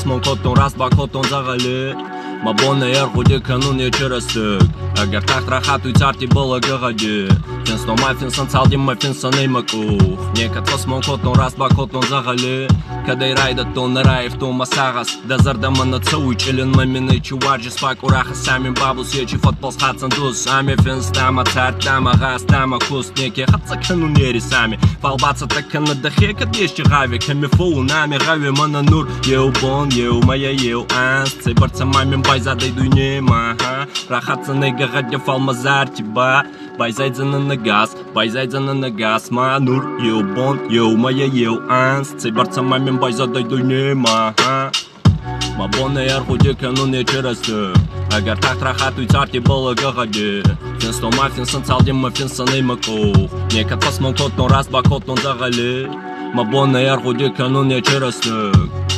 мон котон раст ба котон зағали ма бонаяр худи канун ечерастык агар тахтра хатуй царти бола гағади финсно ма финсан цалдим ма финсан эймакух некатвас мон котон раст ба котон зағали кадай райда тон раев тон масагас дазарда мана цауй челен маминай чуварджи спак ураха самим бабус ечи фотбол схатсан дус ами финстама цартама гастама куст неке хатса канун ери сами фалбаца такана дахе кадешчи гави камифоу нами гави мана нур еу бон еу моя еу анс цей барца мамин байзадай дуйнема рахатса нега гадя фалмазар тиба байзайдзана на газ ма нур еу бон еу моя еу анс цей барца мамин байзадай дуйнема ма бонаяр худи канун ечерастык агар тахтра хатуй царти бола гағади финсно ма финсан цалдим ма финсан эймакух некатвас мон котон раст ба котон зағали ма бонаяр худи канун ечерастык